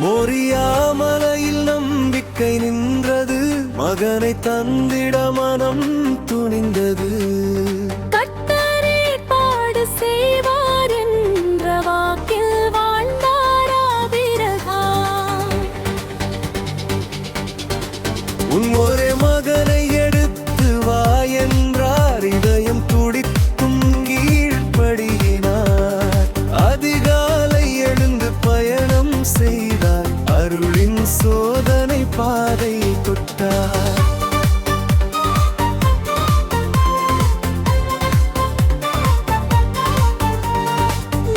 மோரியாமலையில் நம்பிக்கை நின்றது, மகனை தந்திட மனம் துணிந்தது. கர்த்தர் ஏற்பாடு செய்வார் என்ற வாக்கில் வாழ்ந்தார் ஆபிரகாம். உன் ஒரே மகனை எடுத்து வா என்றார், இதயம் துடித்தும் கீழ்ப்படியினார். அதிகாலை எழுந்து பயணம் செய்தார், அருளின் சோதனை பாதை தொட்டார்.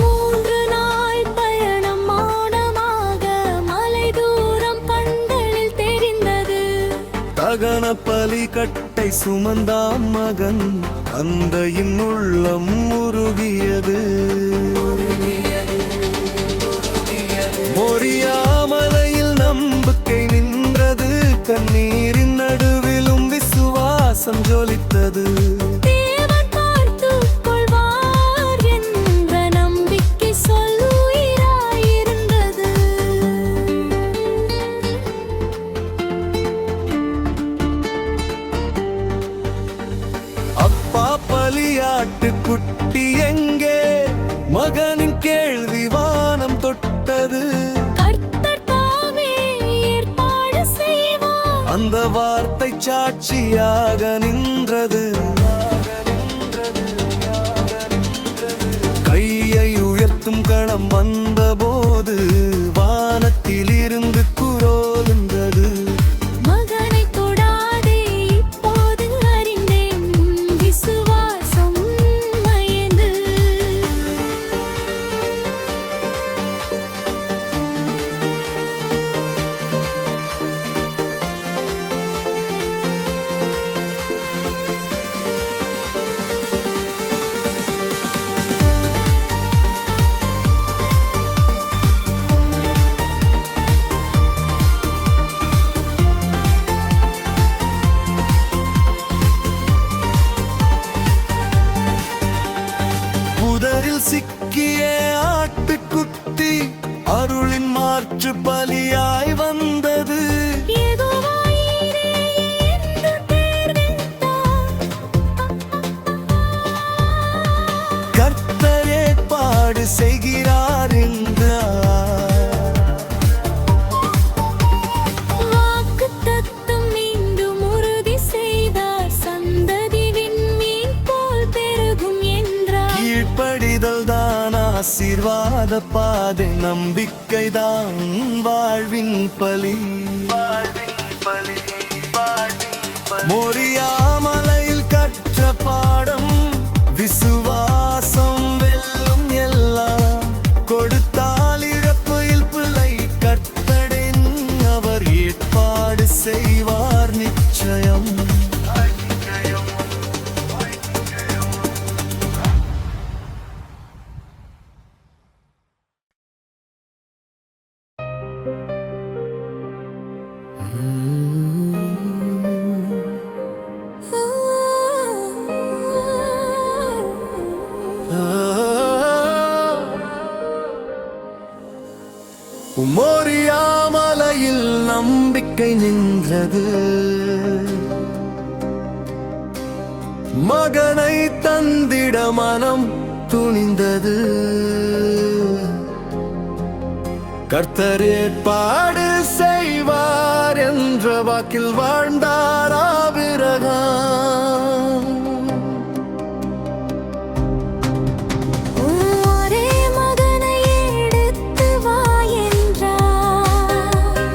3 நாள் பயணம் மௌனமாக மலை தூரம் கண்களில் தெரிந்தது. தகன பலி கட்டை சுமந்தாம் மகன், தந்தையின் உள்ளம் உருகியது. மோரியாமலையில் நம்பிக்கை நின்றது, கண்ணீரின் நடுவிலும் விசுவாசம் ஜொலித்தது. தேவன் பார்த்துக் கொள்வார் என்ற நம்பிக்கை சொல்லுயிராயிருந்தது. அப்பா பலியாட்டு குட்டி எங்கே? மகனின் கேள்வி வானம் தொட்டது. கர்த்தர் தாமே ஏற்பாடு செய்வார். அந்த வார்த்தை சாட்சியாக நின்றது. கையை உயர்த்தும் கணம் வந்தபோது வானத்தில் இருந்து குரல் மகனை தொடாதே, இப்போது அறிந்தேன் விசுவாசம் மயந்து. புதரில் சிக்கிய ஆட்டுக்குட்டி அருளின் மாற்று பலியாய் வந்தது. யெகோவாயிரே என்று தேர்ந்தெடுத்தார். கர்த்தர் ஏற்பாடு செய்கிறார் என்றார். வாக்குத்தத்தம் மீண்டும் உறுதி செய்தார். சந்ததி விண்மீன் போல் பெருகும் என்றார். கீழ்ப்படிதல் தான் ஆசீர்வாத பாதை, நம்பிக்கைதான் வாழ்வின் பலி. மோரியாமலையில் கற்ற பாடம், விசுவாசம் வெல்லும் எல்லாம். கொடுத்தால் இழப்பில் பிள்ளை கர்த்தரின், அவர் ஏற்பாடு செய்வார் நிச்சயம். மோரியாமலையில் நம்பிக்கை நின்றது, மகனை தந்திட மனம் துணிந்தது. கர்த்தர் ஏற்பாடு செய்வார் என்ற வாக்கில் வாழ்ந்தார் ஆபிரகாம். ஒரே மகனை எடுத்து வா என்றார்.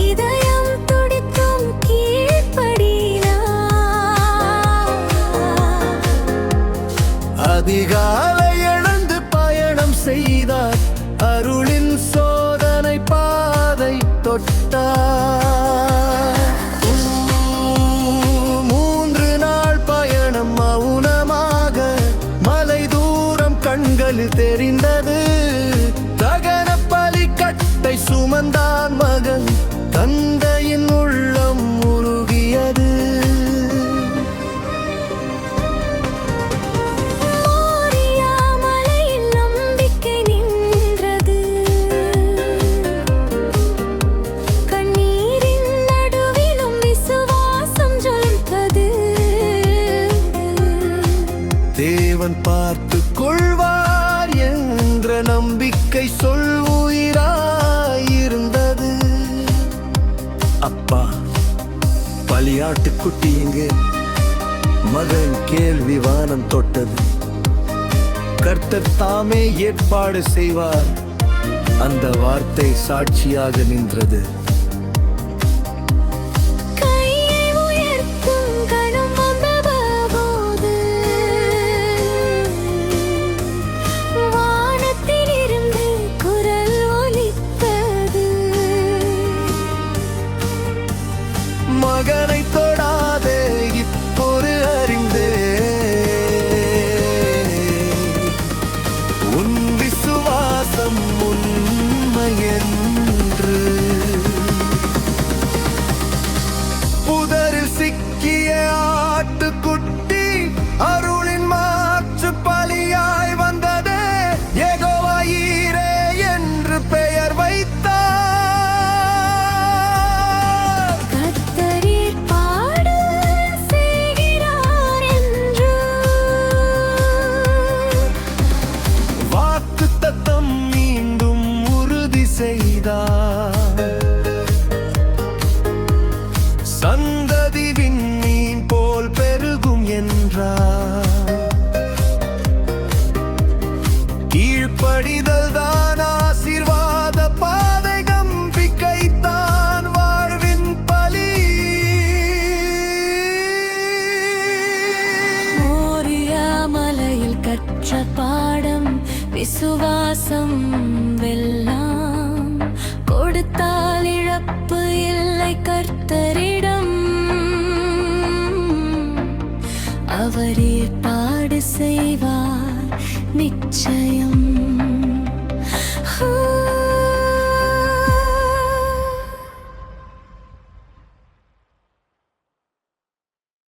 இதயம் துடித்தும் கீழ்ப்படினார். அதிகாலை எழுந்து பயணம் செய்தார், அருளின் சோதனை பாதை தொட்டார். 3 நாள் பயணம் மௌனமாக மலை தூரம் கண்களில் தெரிந்தது. தகன பலி கட்டை சுமந்தான் மகன், தந்தையின் உள்ளம் உருகியது. மோரியாமலையில் நம்பிக்கை நின்றது. நம்பிக்கை சொல் உயிராயிருந்தது. அப்பா, பலியாட்டுக்குட்டி எங்கே? மகன் கேள்வி வானம் தொட்டது. கர்த்தர் தாமே ஏற்பாடு செய்வார். அந்த வார்த்தை சாட்சியாக நின்றது. கையை உயர்த்தும் கணம் வந்தபோது வானத்திலிருந்து குரல் ஒலித்தது. மகனை தொடாதே, இப்பொரு அறிந்தே உன் விசுவாசம் உண்மையென்று. புதரில் சிக்கிய ஆட்டுக்குட்டி அருளின் மாற்று பலியாய் வந்ததே. யெகோவா ஈரே என்று பெயர் வைத்தார். கர்த்தர் ஏற்பாடு செய்கிறார் என்று வாக்குத்தத்தம் மீண்டும் உறுதி செய்தார். சந்ததி விண்மீன் போல் பெருகும் என்றார். கீழ்ப்படிதல் தான் ஆசீர்வாத பாதை, நம்பிக்கைத்தான் வாழ்வின் பலி. மோரியா மலையில் கற்ற பாடம் விசுவாசம் வெல்லாம். கொடுத்தால் இழப்பு இல்லை கர்த்தரிடம். அவர் ஏற்பாடு செய்வார் நிச்சயம்.